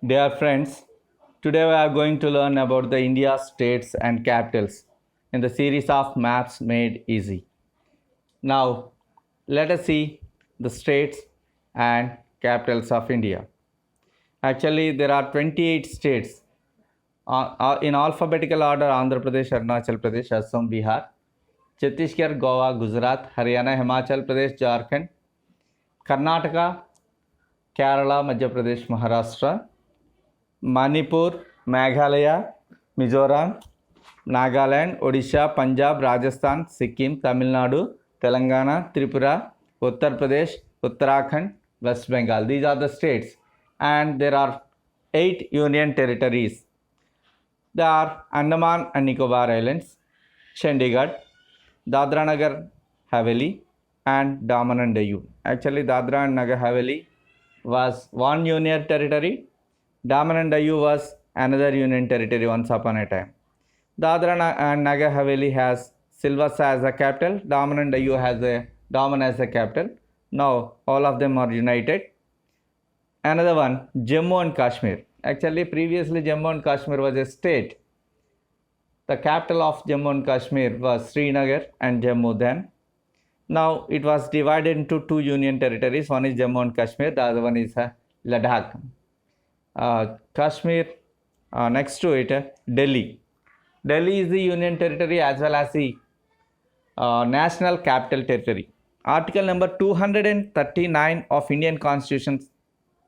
Dear friends, today we are going to learn about the India states and capitals in the series of Maps Made Easy. Now, let us see the states and capitals of India. Actually, there are 28 states in alphabetical order: Andhra Pradesh, Arunachal Pradesh, Assam, Bihar, Chhattisgarh, Goa, Gujarat, Haryana, Himachal Pradesh, Jharkhand, Karnataka, Kerala, Madhya Pradesh, Maharashtra, Manipur, Meghalaya, Mizoram, Nagaland, Odisha, Punjab, Rajasthan, Sikkim, Tamil Nadu, Telangana, Tripura, Uttar Pradesh, Uttarakhand, West Bengal. These are the states, and there are 8 union territories. They are Andaman and Nicobar Islands, Chandigarh, Dadra Nagar Haveli, and Daman and Diu. Actually, Dadra and Nagar Haveli was one union territory. Daman and Diu was another union territory once upon a time. Dadra and Nagar Haveli has Silvassa as a capital. Daman and Diu has a Daman as a capital. Now all of them are united. Another one, Jammu and Kashmir. Actually, previously Jammu and Kashmir was a state. The capital of Jammu and Kashmir was Srinagar and Jammu then. Now it was divided into 2 union territories. One is Jammu and Kashmir, the other one is Ladakh. Kashmir, next to it, Delhi. Delhi is the union territory as well as the national capital territory. Article number 239 of Indian Constitution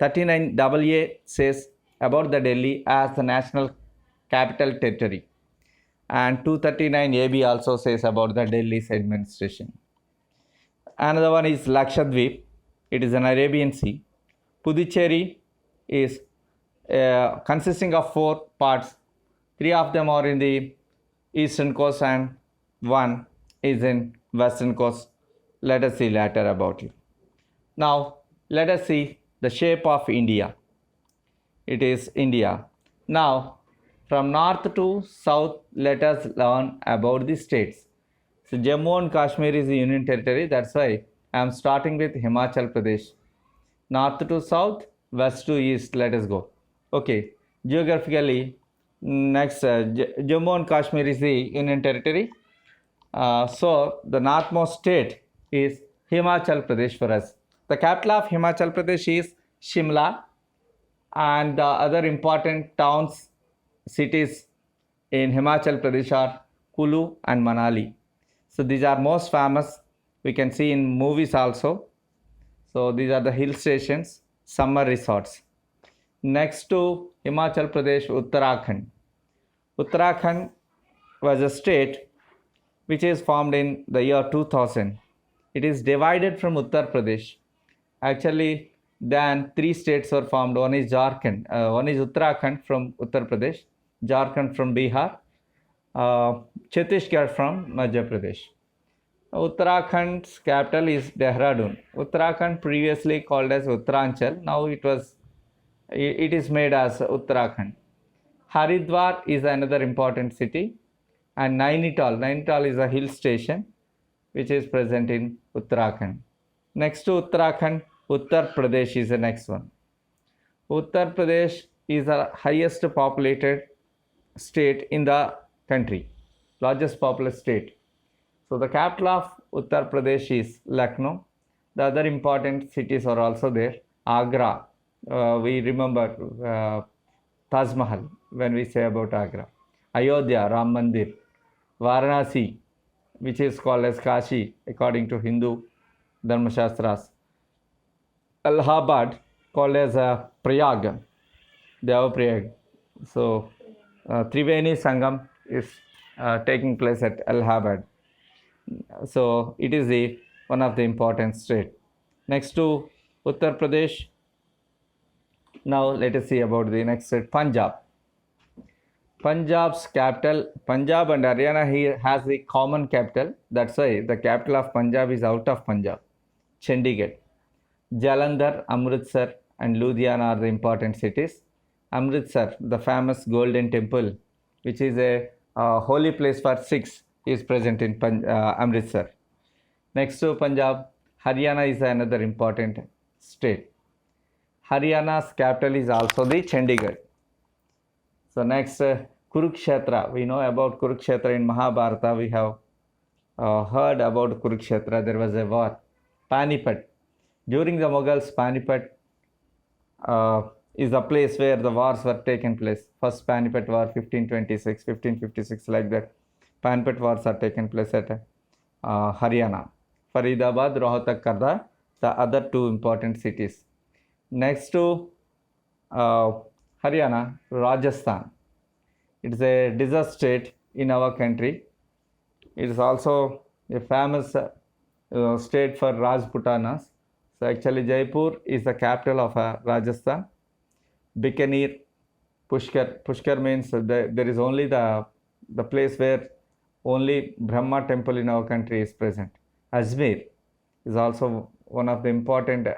39AA says about the Delhi as the national capital territory, and 239AB also says about the Delhi's administration. Another one is Lakshadweep. It is an Arabian Sea. Puducherry is consisting of 4 parts. 3 of them are in the eastern coast and 1 is in western coast. Let us see later about it. Now, let us see the shape of India. It is India. Now, from north to south, let us learn about the states. So, Jammu and Kashmir is a union territory. That's why I am starting with Himachal Pradesh. North to south, west to east, let us go. Okay, geographically, next, Jammu and Kashmir is the union territory. So, the northmost state is Himachal Pradesh for us. The capital of Himachal Pradesh is Shimla, and the other important towns, cities in Himachal Pradesh are Kulu and Manali. So these are most famous. We can see in movies also. So these are the hill stations, summer resorts. Next to Himachal Pradesh, Uttarakhand. Uttarakhand was a state which is formed in the year 2000. It is divided from Uttar Pradesh. Actually, then 3 states were formed. One is Jharkhand, one is Uttarakhand from Uttar Pradesh, Jharkhand from Bihar, Chhattisgarh from Madhya Pradesh. Uttarakhand's capital is Dehradun. Uttarakhand previously called as Uttaranchal. Now it is made as Uttarakhand. Haridwar is another important city, and Nainital is a hill station which is present in Uttarakhand. Next to Uttarakhand, Uttar Pradesh is the next one. Uttar Pradesh is the highest populated state in the country, largest populous state. So the capital of Uttar Pradesh is Lucknow. The other important cities are also there. Agra, we remember Taj Mahal when we say about Agra. Ayodhya, Ram Mandir. Varanasi, which is called as Kashi according to Hindu Dharma Shastras. Allahabad, called as Prayag, Devaprayag. So Triveni Sangam is taking place at Allahabad. So it is one of the important state. Next to Uttar Pradesh, now let us see about the next state, Punjab. Punjab's capital, Punjab and Haryana here has a common capital. That's why the capital of Punjab is out of Punjab, Chandigarh. Jalandhar, Amritsar and Ludhiana are the important cities. Amritsar, the famous Golden Temple, which is a holy place for Sikhs, is present in Amritsar. Next to Punjab, Haryana is another important state. Haryana's capital is also the Chandigarh. So next, Kurukshetra. We know about Kurukshetra in Mahabharata. We have heard about Kurukshetra. There was a war. Panipat. During the Mughals, Panipat is the place where the wars were taken place. First Panipat War, 1526, 1556, like that. Panipat wars are taken place at Haryana. Faridabad, Rohtak, Karda, the other two important cities. Next to Haryana, Rajasthan. It's a desert state in our country. It is also a famous state for Rajputanas. So actually Jaipur is the capital of Rajasthan. Bikaner, Pushkar. Pushkar means there is only the place where only Brahma temple in our country is present. Ajmer is also one of the important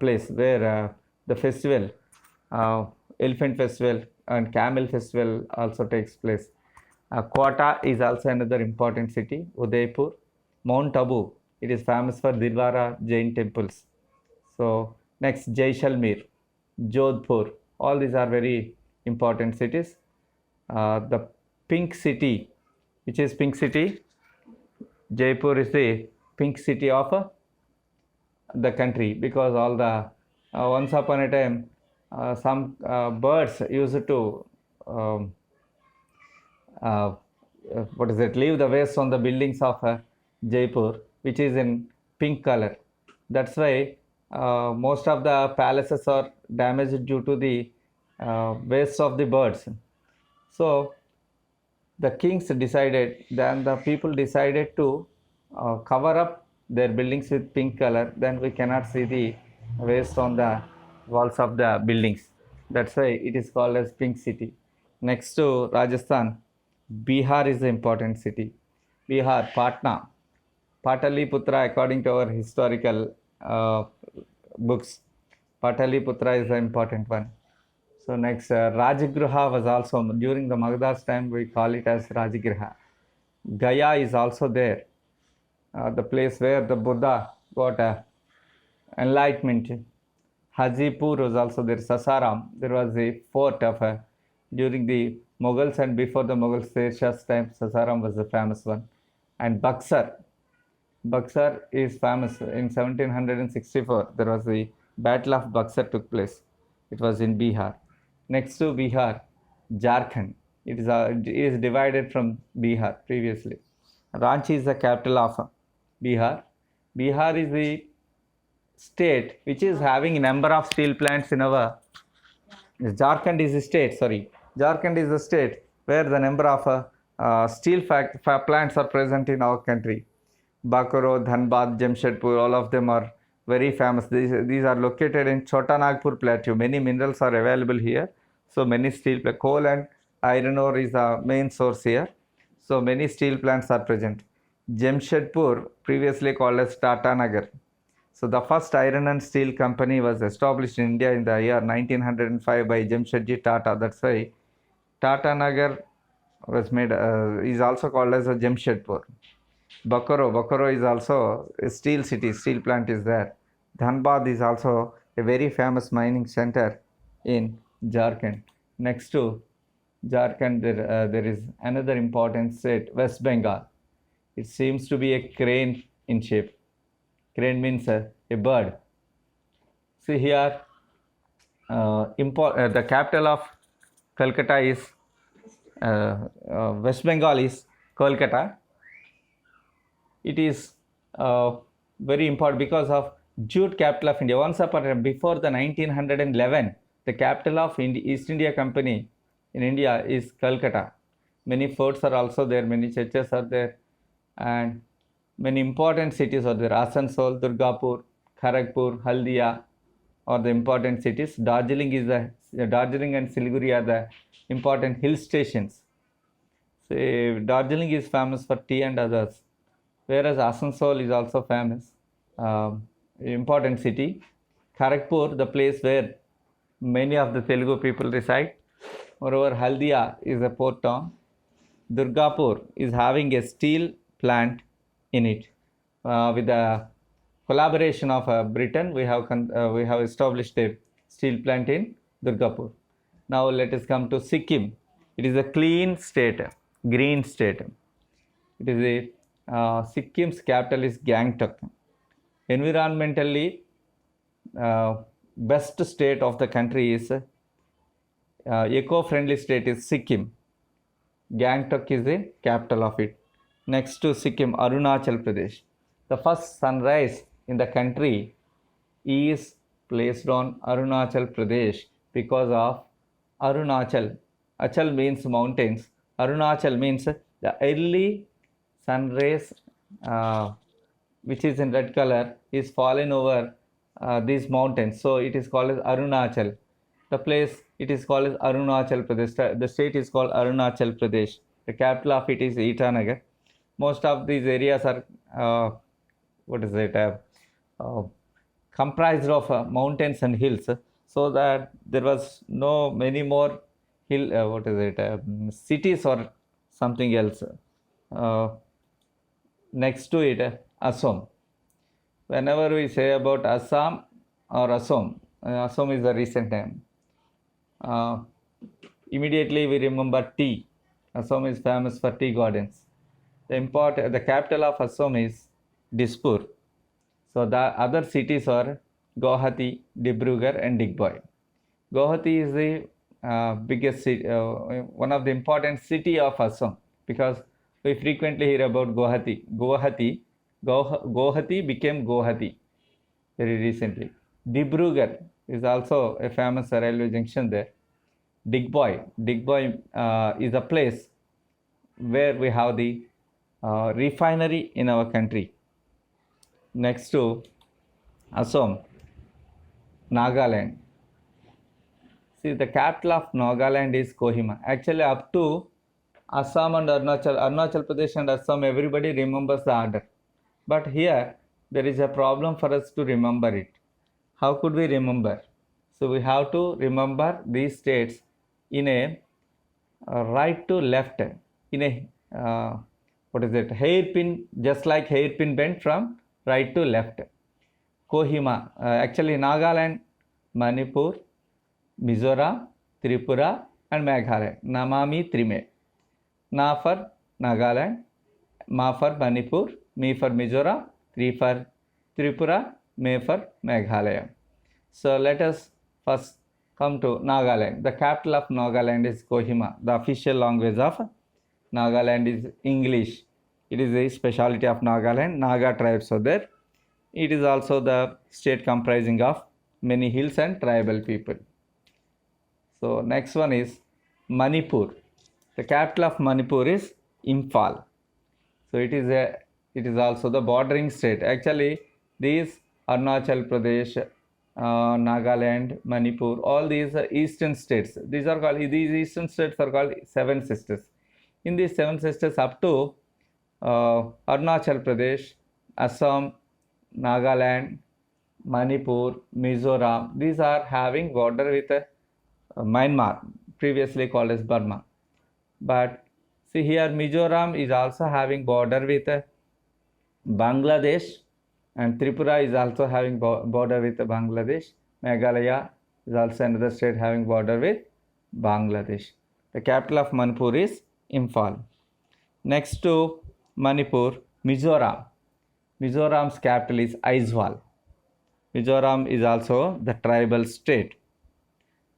place where the festival, elephant festival and camel festival also takes place. Quetta is also another important city. Udaipur, Mount Abu. It is famous for Dilwara Jain temples. So next, Jaisalmer, Jodhpur. All these are very important cities. The pink city, which is pink city? Jaipur is the pink city of the country, because all the once upon a time some birds used to uh, what is it, leave the waste on the buildings of Jaipur, which is in pink color. That's why most of the palaces are damaged due to the waste of the birds. So the kings decided, then the people decided to cover up their buildings with pink color. Then we cannot see the waste on the walls of the buildings. That's why it is called as pink city. Next to Rajasthan, Bihar is the important city. Bihar, Patna. Pataliputra, according to our historical books, Pataliputra is the important one. So next, Rajagriha was also, during the Magadha's time, we call it as Rajagriha. Gaya is also there, the place where the Buddha got enlightenment. Hajipur was also there. Sasaram, there was a fort of during the Mughals and before the Mughals, Shah's time, Sasaram was the famous one. And Buxar. Buxar is famous. In 1764, there was the Battle of Buxar took place. It was in Bihar. Next to Bihar, Jharkhand. It is divided from Bihar previously. Ranchi is the capital of Bihar. Bihar is the state which is having a number of steel plants in our. Jharkhand is the state. Sorry, Jharkhand is the state where the number of steel plants are present in our country. Bakaro, Dhanbad, Jamshedpur, all of them are very famous. These are located in Chota Nagpur plateau. Many minerals are available here. So many steel coal and iron ore is the main source here. So many steel plants are present. Jamshedpur, previously called as Tata Nagar. So the first iron and steel company was established in India in the year 1905 by Jamshedji Tata. That's why Tata Nagar was made, is also called as a Jamshedpur. Bokaro is also a steel city, steel plant is there. Dhanbad is also a very famous mining center in Jharkhand. Next to Jharkhand, there is another important state, West Bengal. It seems to be a crane in shape. Crane means a bird. See here, the capital of Calcutta is, West Bengal is Kolkata. It is very important because of jute capital of India. Once upon a time, before the 1911, the capital of East India Company in India is Calcutta. Many forts are also there, many churches are there, and many important cities are there. Asansol, Durgapur, Kharagpur, Haldia are the important cities. Darjeeling and Siliguri are the important hill stations. So, Darjeeling is famous for tea and others, whereas Asansol is also famous, important city. Kharagpur, the place where many of the Telugu people reside. Moreover, Haldia is a port town. Durgapur is having a steel plant in it. With the collaboration of Britain, we have established a steel plant in Durgapur. Now let us come to Sikkim. It is a clean state, green state. It is a Sikkim's capital is Gangtok. Environmentally, best state of the country is eco-friendly state is Sikkim. Gangtok is the capital of it. Next to Sikkim, Arunachal Pradesh. The first sunrise in the country is placed on Arunachal Pradesh because of Arunachal. Achal means mountains. Arunachal means the early sun rays, which is in red color, is fallen over these mountains. So it is called as Arunachal. The place it is called as Arunachal Pradesh. The state is called Arunachal Pradesh. The capital of it is Itanagar. Most of these areas are comprised of mountains and hills, so that there was no many more hill cities or something else. Next to it, Assam. Whenever we say about Assam or Assam, Assam is a recent name. Immediately we remember tea. Assam is famous for tea gardens. The capital of Assam is Dispur. So the other cities are Guwahati, Dibrugarh and Digboi. Guwahati is the biggest city, one of the important city of Assam, because we frequently hear about Guwahati. Guwahati became Guwahati very recently. Dibrugarh is also a famous railway junction there. Digboi is a place where we have the refinery in our country. Next to Assam, Nagaland. See, the capital of Nagaland is Kohima. Actually, up to Assam and Arunachal Pradesh and Assam, everybody remembers the order. But here, there is a problem for us to remember it. How could we remember? So we have to remember these states in a right to left, in a hairpin, just like hairpin bend from right to left. Kohima, actually Nagaland, Manipur, Mizoram, Tripura and Meghalaya. Namami Trime. Na for Nagaland, Ma for Manipur, Mi for Mizoram, Tri for Tripura, Me for Meghalaya. So let us first come to Nagaland. The capital of Nagaland is Kohima. The official language of Nagaland is English. It is a specialty of Nagaland. Naga tribes are there. It is also the state comprising of many hills and tribal people. So next one is Manipur. The capital of Manipur is Imphal. So it is also the bordering state. Actually, these Arunachal Pradesh, Nagaland, Manipur, all these eastern states. These eastern states are called Seven Sisters. In these Seven Sisters, up to Arunachal Pradesh, Assam, Nagaland, Manipur, Mizoram, these are having border with Myanmar, previously called as Burma. But see here, Mizoram is also having border with Bangladesh, and Tripura is also having border with Bangladesh. Meghalaya is also another state having border with Bangladesh. The capital of Manipur is Imphal. Next to Manipur, Mizoram. Mizoram's capital is Aizawl. Mizoram is also the tribal state.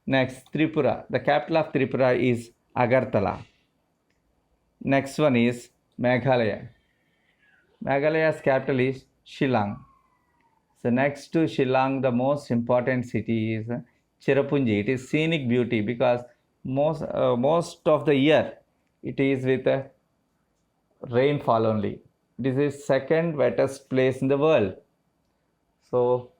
Next, Tripura. The capital of Tripura is Agartala. Next one is Meghalaya. Meghalaya's capital is Shillong. So next to Shillong, the most important city is Cherrapunji. It is scenic beauty because most of the year it is with rainfall only. It is the second wettest place in the world. So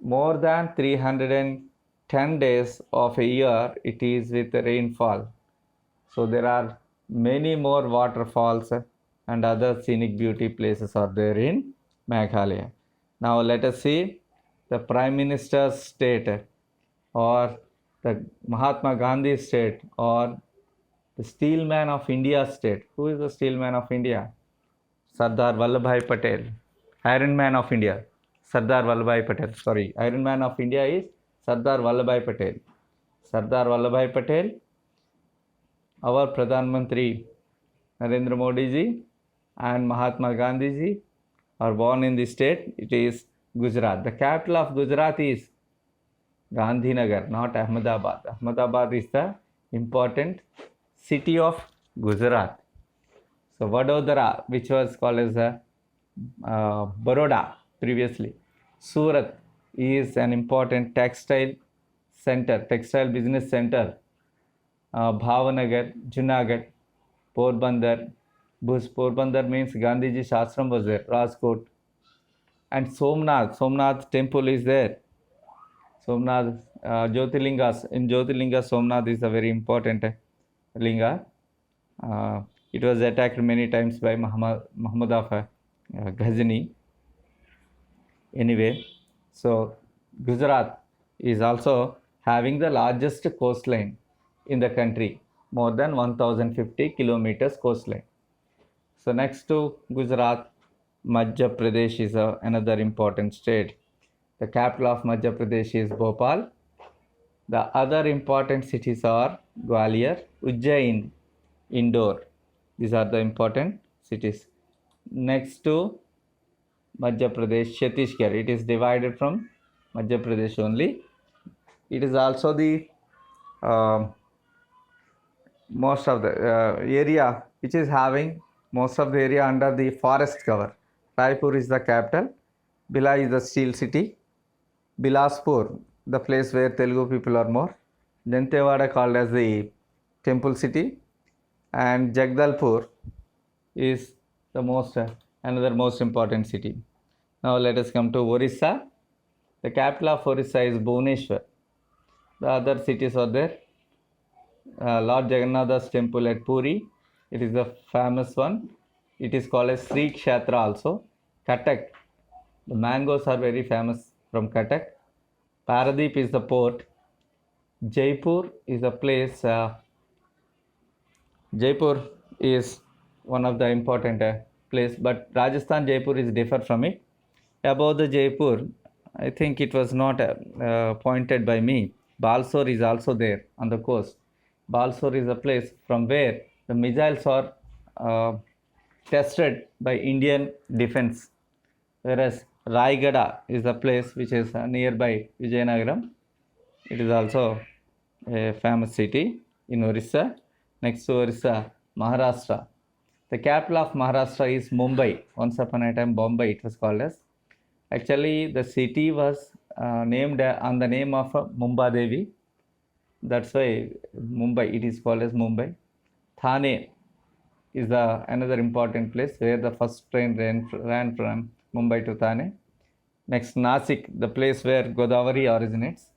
more than 310 days of a year it is with rainfall. So there are many more waterfalls and other scenic beauty places are there in Meghalaya. Now let us see the Prime Minister's state or the Mahatma Gandhi state or the Steelman of India state. Who is the Steelman of India? Sardar Vallabhbhai Patel. Iron Man of India. Sardar Vallabhbhai Patel. Sorry, Iron Man of India is Sardar Vallabhbhai Patel. Sardar Vallabhbhai Patel, our Pradhan Mantri Narendra Modi ji and Mahatma Gandhi ji are born in this state. It is Gujarat. The capital of Gujarat is Gandhinagar, not Ahmedabad. Ahmedabad is the important city of Gujarat. So Vadodara, which was called as Baroda previously. Surat is an important textile center, textile business center. Bhavanagar, Junagadh, Porbandar. Porbandar means Gandhiji Shastram was there. Rajkot. And Somnath temple is there. Somnath, Jyotirlingas. In Jyotirlinga, Somnath is a very important linga. It was attacked many times by Muhammad of Ghazni. Anyway, so Gujarat is also having the largest coastline in the country, more than 1050 kilometers coastline. So next to Gujarat, Madhya Pradesh is another important state. The capital of Madhya Pradesh is Bhopal. The other important cities are Gwalior, Ujjain, Indore. These are the important cities. Next to Madhya Pradesh, Chhattisgarh. It is divided from Madhya Pradesh only. It is also the most of the area which is having most of the area under the forest cover. Raipur is the capital. Bhilai is the steel city. Bilaspur, the place where Telugu people are more. Dantewada called as the temple city. And Jagdalpur is the another most important city. Now let us come to Orissa. The capital of Orissa is Bhubaneswar. The other cities are there. Lord Jagannath's temple at Puri. It is the famous one. It is called as Sri Kshetra also. Cuttack. The mangoes are very famous from Cuttack. Paradeep is the port. Jaipur is a place. Jaipur is one of the important place, but Rajasthan Jaipur is different from it. Above the Jaipur, I think it was not pointed by me. Balsor is also there on the coast. Balsor is a place from where the missiles are tested by Indian defense, whereas Raigada is a place which is nearby Vijayanagaram. It is also a famous city in Orissa. Next to Orissa, Maharashtra. The capital of Maharashtra is Mumbai. Once upon a time, Bombay it was called as. Actually, the city was named on the name of Mumba Devi. That's why Mumbai, it is called as Mumbai. Thane is another important place where the first train ran from Mumbai to Thane. Next, Nasik, the place where Godavari originates.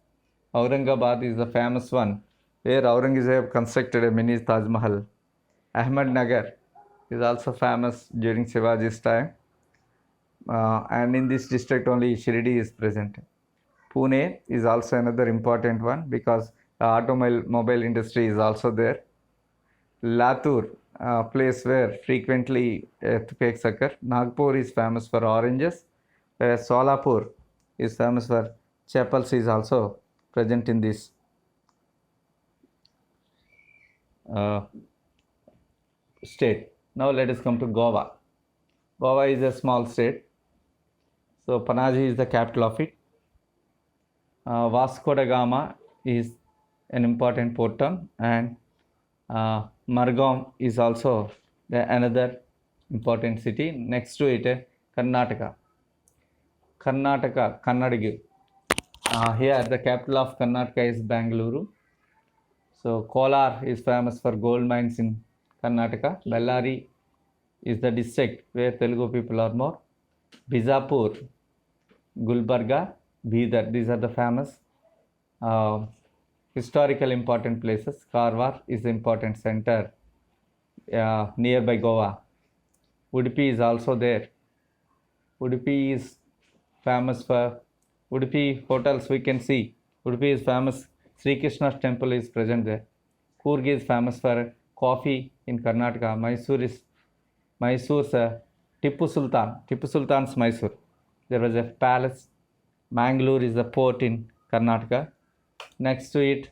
Aurangabad is the famous one where Aurangzeb constructed a mini Taj Mahal. Ahmednagar is also famous during Shivaji's time. And in this district only Shirdi is present. Pune is also another important one because the automobile industry is also there. Latur, a place where frequently earthquakes occur. Nagpur is famous for oranges, whereas Solapur is famous for chapels is also present in this state. Now let us come to Goa. Goa is a small state. So Panaji is the capital of it. Vasco da Gama is an important port town, and Margam is also another important city. Next to it, Karnataka. Kannadigu. Here the capital of Karnataka is Bangalore. So Kolar is famous for gold mines in Karnataka. Bellary is the district where Telugu people are more. Bijapur, Gulbarga, Bidar. These are the famous historical important places. Karwar is the important center nearby Goa. Udupi is also there. Udupi is famous for Udupi hotels we can see. Udupi is famous. Sri Krishna's temple is present there. Coorg is famous for coffee in Karnataka. Mysore's Tipu Sultan's Mysore. There was a palace. Mangalore is the port in Karnataka. Next to it,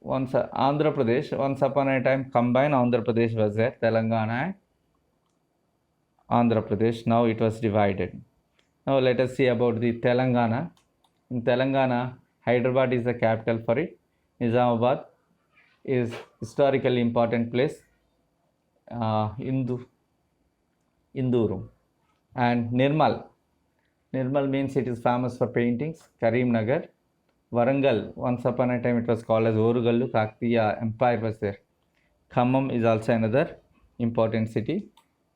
once Andhra Pradesh, once upon a time combined Andhra Pradesh was there, Telangana and Andhra Pradesh. Now it was divided. Now let us see about the Telangana. In Telangana, Hyderabad is the capital for it. Nizamabad is historically important place. Induru and Nirmal. Nirmal means it is famous for paintings. Karimnagar. Warangal, once upon a time it was called as Orugallu. Kakatiya Empire was there. Khammam is also another important city.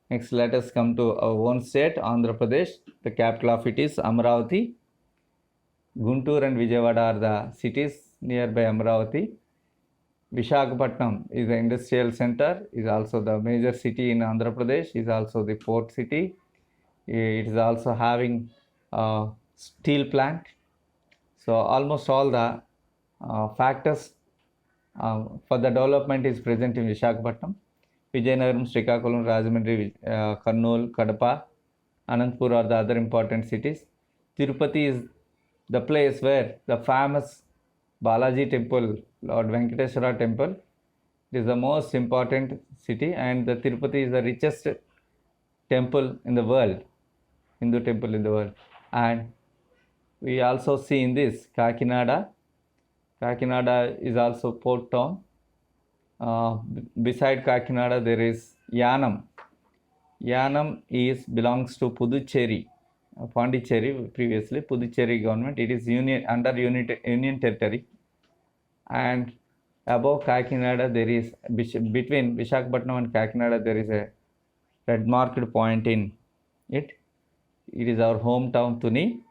Next, let us come to our own state, Andhra Pradesh. The capital of it is Amaravati. Guntur and Vijayawada are the cities nearby Amaravati. Visakhapatnam is the industrial center, is also the major city in Andhra Pradesh, is also the port city. It is also having a steel plant. So almost all the factors for the development is present in Visakhapatnam. Vijayanagaram, Srikakulam, Rajahmundry, Kurnool, Kadapa, Anantapur are the other important cities. Tirupati is the place where the famous Balaji temple, Lord Venkateswara temple, it is the most important city, and the Tirupati is the richest temple in the world, Hindu temple in the world. And we also see in this Kakinada. Kakinada is also port town. Beside Kakinada there is Yanam. Yanam belongs to Puducherry, Pondicherry previously, Puducherry government. It is under union territory. And above Kakinada there is, between Visakhapatnam and Kakinada there is a red marked point in it. It is our hometown Tuni.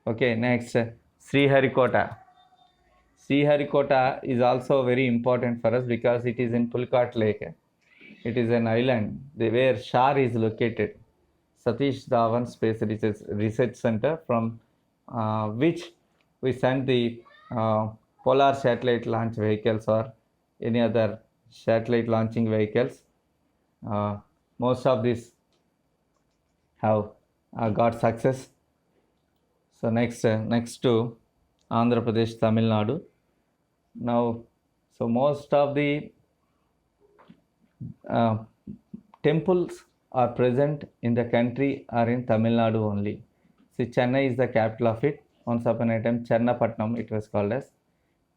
Okay, next, Sriharikota. Sriharikota is also very important for us because it is in Pulicat Lake. It is an island where Shar is located. Satish Dhawan Space Research Center, from which we send the polar satellite launch vehicles or any other satellite launching vehicles. Most of these have got success. So next to Andhra Pradesh, Tamil Nadu. Now, so most of the temples are present in the country are in Tamil Nadu only. See, Chennai is the capital of it. Once upon a time, Chennapatnam it was called as.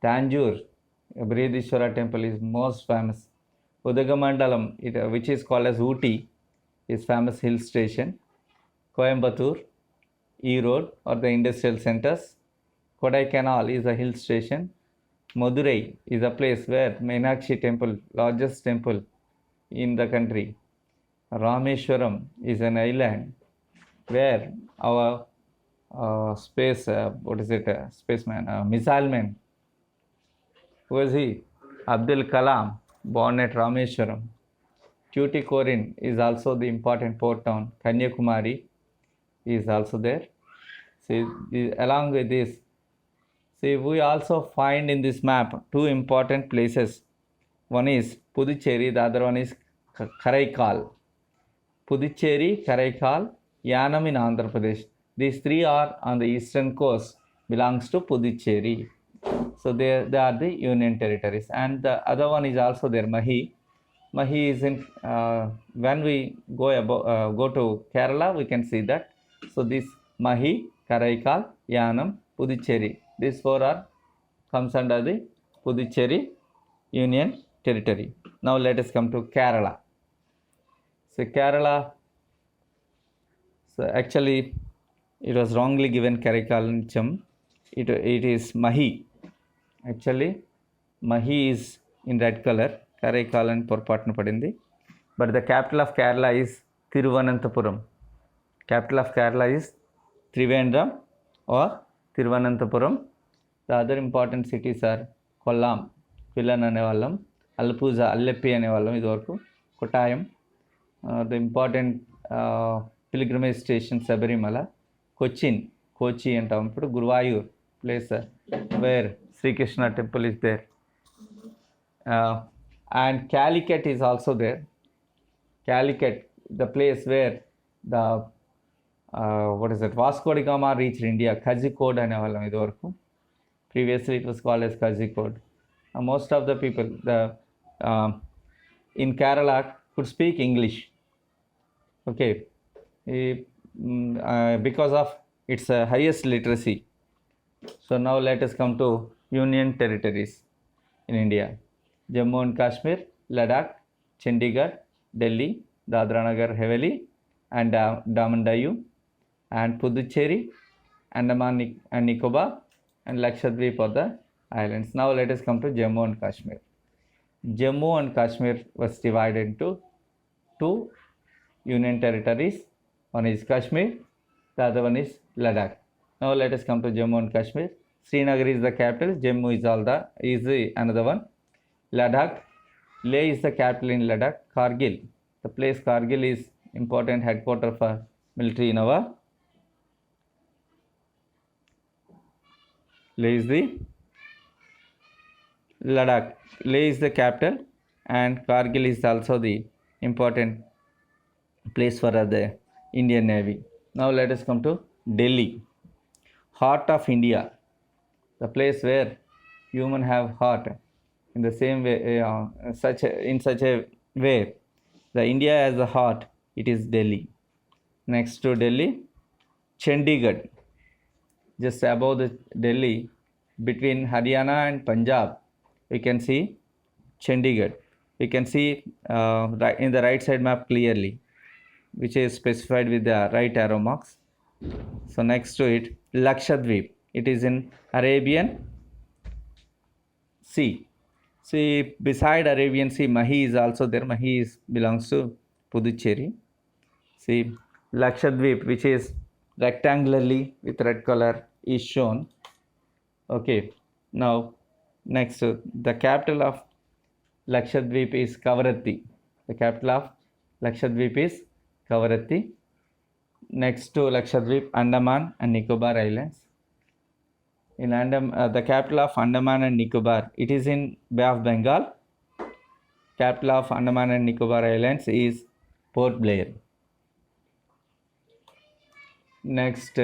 Tanjore, Brihadishwara temple is most famous. Udagamandalam, which is called as Ooty, is famous hill station. Coimbatore, Erode are the industrial centers. Kodaikanal is a hill station. Madurai is a place where Meenakshi temple, largest temple in the country. Rameshwaram is an island where our spaceman, missile man, who is he? Abdul Kalam, born at Rameshwaram. Tuticorin is also the important port town. Kanyakumari is also there. See, along with this, see, we also find in this map two important places. One is Puducherry, the other one is Karaikal. Puducherry, Karaikal, Yanam in Andhra Pradesh. These three are on the eastern coast, belongs to Puducherry. So they are the union territories. And the other one is also there, Mahi. Mahi is in, when we go to Kerala, we can see that. So this Mahi, Karaikal, Yanam, Puducherry, these four comes under the Puducherry Union Territory. Now let us come to Kerala. So Kerala, so actually it was wrongly given Karaikalancham. It is Mahi. Actually, Mahi is in red color. Karaikalan పొరపాటున పడింది. But the capital of Kerala is Thiruvananthapuram. Capital of Kerala is Trivandrum or Thiruvananthapuram. The other important cities are Kollam, Quillan అనేవాళ్ళం, Alappuzha, Alleppi అనేవాళ్ళం ఇదివరకు, Kottayam, the important pilgrimage station Sabarimala, Cochin, Kochi అంటాం ఇప్పుడు, Guruvayur place where Sri Krishna temple is there, and Calicut is also there. Calicut, the place where the Vasco da Gama reached India, Kozhikode అనేవాళ్ళం ఇదివరకు. Previously it was called as Kozhikode. Most of the people in Kerala could speak English. Okay, because of its highest literacy. So now let us come to union territories in India. Jammu and Kashmir, Ladakh, Chandigarh, Delhi, Dadra Nagar Haveli, and Daman Diu, and Puducherry, Andaman and Nicobar, and Lakshadweep are the islands. Now let us come to Jammu and Kashmir. Jammu and Kashmir was divided into two union territories. One is Kashmir, the other one is Ladakh. Now let us come to Jammu and Kashmir. Srinagar is the capital. Jammu is another one. Ladakh, Leh is the capital in Ladakh. Kargil, the place Kargil is important headquarter for military in our. Leh is the Ladakh. Leh is the capital, and Kargil is also the important place for the Indian Navy. Now let us come to Delhi, heart of India, the place where human have heart. In the same way, in such a way, the India has a heart. It is Delhi. Next to Delhi, Chandigarh, just above the Delhi, between Haryana and Punjab, we can see Chandigarh. We can see right in the right side map clearly, which is specified with the right arrow marks. So next to it, Lakshadweep. It is in Arabian Sea. See, beside Arabian Sea, Mahi is also there. Mahi belongs to Puducherry. See, Lakshadweep, which is rectangularly with red color, is shown. Okay, now next, the capital of Lakshadweep is Kavaratti. The capital of Lakshadweep is Kavaratti. Next to Lakshadweep, Andaman and Nicobar Islands. In the capital of Andaman and Nicobar, it is in Bay of Bengal. Capital of Andaman and Nicobar Islands is Port Blair. Next,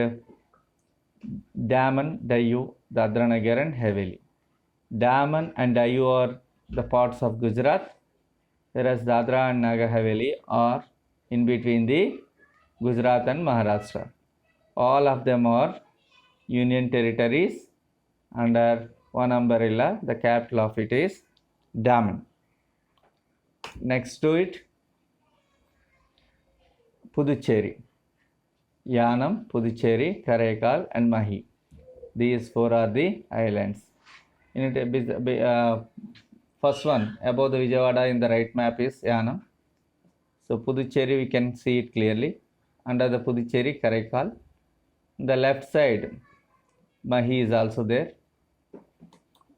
Daman, Diu, Dadra Nagar and Haveli. Daman and Diu are the parts of Gujarat, whereas Dadra and Nagar Haveli are in between the Gujarat and Maharashtra. All of them are union territories under one umbrella. The capital of it is Daman. Next to it, Puducherry. Yanam, Puducherry, Karaikal and Mahi. These four are the islands. In it, first one above the Vijayawada in the right map is Yanam. So Puducherry we can see it clearly. Under the Puducherry, Karaikal. The left side, Mahi is also there.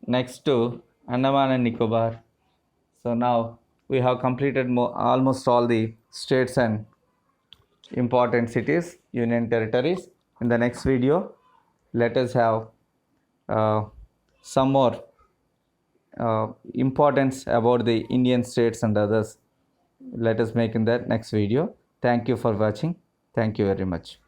Next to Andaman and Nicobar. So now we have completed almost all the states and important cities, union territories. In the next video, let us have some more importance about the Indian states and others. Let us make in that next video. Thank you for watching. Thank you very much.